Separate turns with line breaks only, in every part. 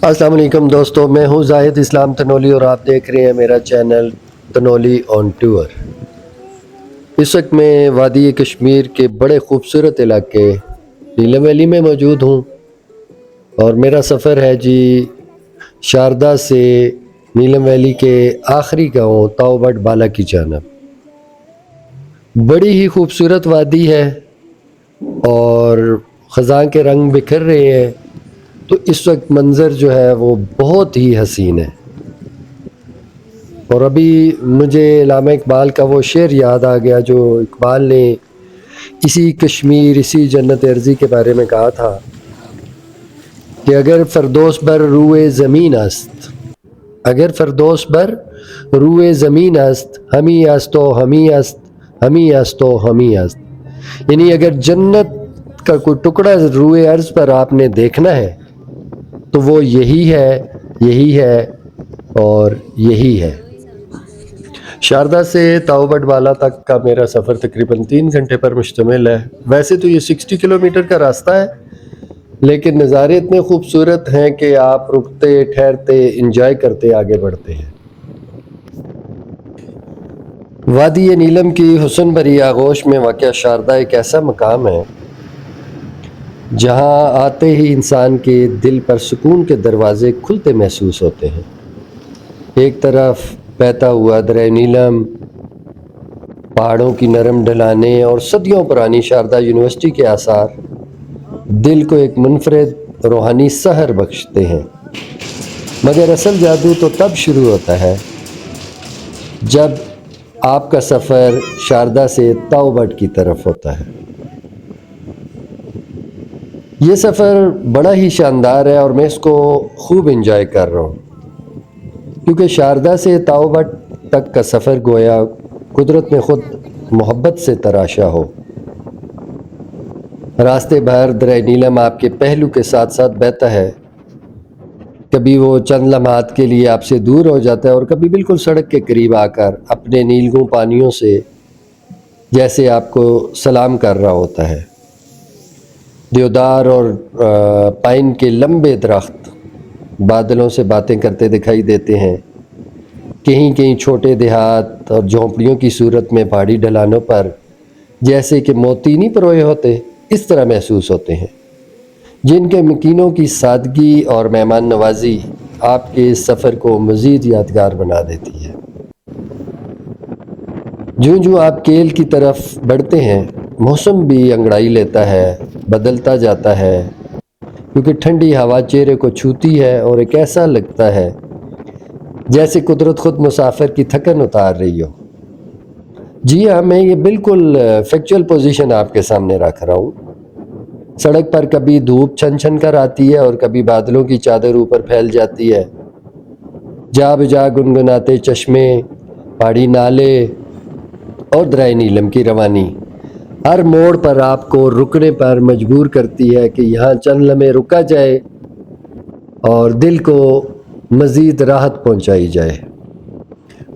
السلام علیکم دوستو، میں ہوں زاہد اسلام تنولی اور آپ دیکھ رہے ہیں میرا چینل تنولی آن ٹور۔ اس وقت میں وادی کشمیر کے بڑے خوبصورت علاقے نیلم ویلی میں موجود ہوں اور میرا سفر ہے شاردا سے نیلم ویلی کے آخری گاؤں تاؤ بٹ بالا کی جانب۔ بڑی ہی خوبصورت وادی ہے اور خزاں کے رنگ بکھر رہے ہیں، تو اس وقت منظر جو ہے وہ بہت ہی حسین ہے۔ اور ابھی مجھے علامہ اقبال کا وہ شعر یاد آ گیا جو اقبال نے اسی کشمیر، اسی جنت ارضی کے بارے میں کہا تھا کہ اگر فردوس بر روئے زمین است، اگر فردوس بر روئے زمین است، ہمی است و ہمی است، ہمی است و ہمی است، یعنی اگر جنت کا کوئی ٹکڑا روئے ارض پر آپ نے دیکھنا ہے تو وہ یہی ہے اور یہی ہے۔ شاردا سے تاؤ بٹ بالا تک کا میرا سفر تقریباً 3 گھنٹے پر مشتمل ہے۔ ویسے تو یہ 60 کلومیٹر کا راستہ ہے، لیکن نظارے اتنے خوبصورت ہیں کہ آپ رکتے، ٹھہرتے، انجوائے کرتے آگے بڑھتے ہیں۔ وادی نیلم کی حسن بھری آغوش میں واقع شاردا ایک ایسا مقام ہے جہاں آتے ہی انسان کے دل پر سکون کے دروازے کھلتے محسوس ہوتے ہیں۔ ایک طرف بہتا ہوا دریا نیلم، پہاڑوں کی نرم ڈھلانیں اور صدیوں پرانی شاردا یونیورسٹی کے آثار دل کو ایک منفرد روحانی سحر بخشتے ہیں۔ مگر اصل جادو تو تب شروع ہوتا ہے جب آپ کا سفر شاردا سے تاؤ بٹ کی طرف ہوتا ہے۔ یہ سفر بڑا ہی شاندار ہے اور میں اس کو خوب انجوائے کر رہا ہوں، کیونکہ شاردا سے تاؤ بٹ تک کا سفر گویا قدرت نے خود محبت سے تراشا ہو۔ راستے بھر دریا نیلم آپ کے پہلو کے ساتھ ساتھ بہتا ہے، کبھی وہ چند لمحات کے لیے آپ سے دور ہو جاتا ہے اور کبھی بالکل سڑک کے قریب آ کر اپنے نیلگوں پانیوں سے جیسے آپ کو سلام کر رہا ہوتا ہے۔ دیودار اور پائن کے لمبے درخت بادلوں سے باتیں کرتے دکھائی دیتے ہیں۔ کہیں کہیں چھوٹے دیہات اور جھونپڑیوں کی صورت میں پہاڑی ڈھلانوں پر جیسے کہ موتی نہیں پروئے ہوتے، اس طرح محسوس ہوتے ہیں، جن کے مکینوں کی سادگی اور مہمان نوازی آپ کے اس سفر کو مزید یادگار بنا دیتی ہے۔ جوں آپ کیل کی طرف بڑھتے ہیں، موسم بھی انگڑائی لیتا ہے، بدلتا جاتا ہے، کیونکہ ٹھنڈی ہوا چہرے کو چھوتی ہے اور ایک ایسا لگتا ہے جیسے قدرت خود مسافر کی تھکن اتار رہی ہو۔ جی ہاں، میں یہ بالکل فیکچوئل پوزیشن آپ کے سامنے رکھ رہا ہوں۔ سڑک پر کبھی دھوپ چھن چھن کر آتی ہے اور کبھی بادلوں کی چادر اوپر پھیل جاتی ہے۔ جا بجا گنگناتے چشمے، پہاڑی نالے اور دریا نیلم کی روانی ہر موڑ پر آپ کو رکنے پر مجبور کرتی ہے کہ یہاں چند لمحے رکا جائے اور دل کو مزید راحت پہنچائی جائے۔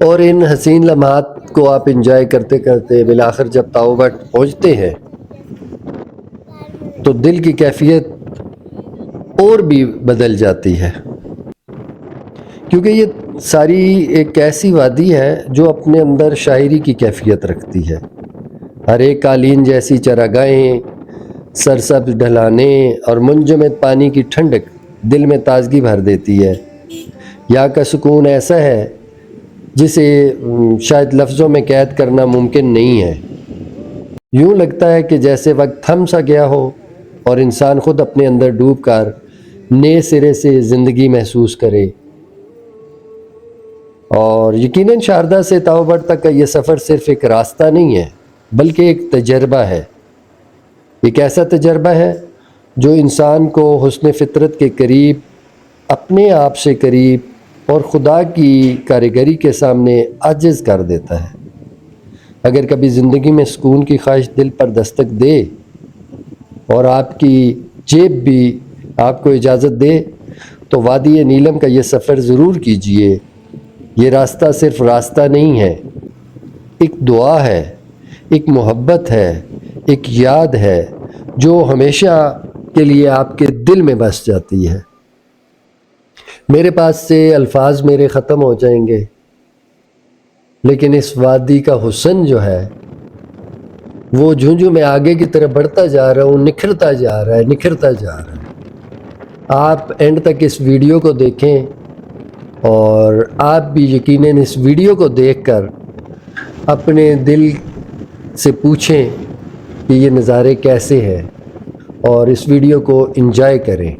اور ان حسین لمحات کو آپ انجوائے کرتے کرتے بالآخر جب تاؤ بٹ پہنچتے ہیں تو دل کی کیفیت اور بھی بدل جاتی ہے، کیونکہ یہ ساری ایک ایسی وادی ہے جو اپنے اندر شاعری کی کیفیت رکھتی ہے۔ ہر ایک قالین جیسی چراگاہیں، سرسبز ڈھلانیں اور منجمد پانی کی ٹھنڈک دل میں تازگی بھر دیتی ہے۔ یہاں کا سکون ایسا ہے جسے شاید لفظوں میں قید کرنا ممکن نہیں ہے۔ یوں لگتا ہے کہ جیسے وقت تھم سا گیا ہو اور انسان خود اپنے اندر ڈوب کر نئے سرے سے زندگی محسوس کرے۔ اور یقیناً شاردا سے تاؤ بٹ تک کا یہ سفر صرف ایک راستہ نہیں ہے، بلکہ ایک تجربہ ہے۔ ایک ایسا تجربہ ہے جو انسان کو حسن فطرت کے قریب، اپنے آپ سے قریب اور خدا کی کاریگری کے سامنے عاجز کر دیتا ہے۔ اگر کبھی زندگی میں سکون کی خواہش دل پر دستک دے اور آپ کی جیب بھی آپ کو اجازت دے تو وادی نیلم کا یہ سفر ضرور کیجیے۔ یہ راستہ صرف راستہ نہیں ہے، ایک دعا ہے، ایک محبت ہے، ایک یاد ہے جو ہمیشہ کے لیے آپ کے دل میں بس جاتی ہے۔ میرے پاس سے الفاظ میرے ختم ہو جائیں گے، لیکن اس وادی کا حسن جو ہے وہ جوں میں آگے کی طرف بڑھتا جا رہا ہوں نکھرتا جا رہا ہے۔ آپ اینڈ تک اس ویڈیو کو دیکھیں اور آپ بھی یقیناً اس ویڈیو کو دیکھ کر اپنے دل سے پوچھیں کہ یہ نظارے کیسے ہیں اور اس ویڈیو کو انجوائے کریں۔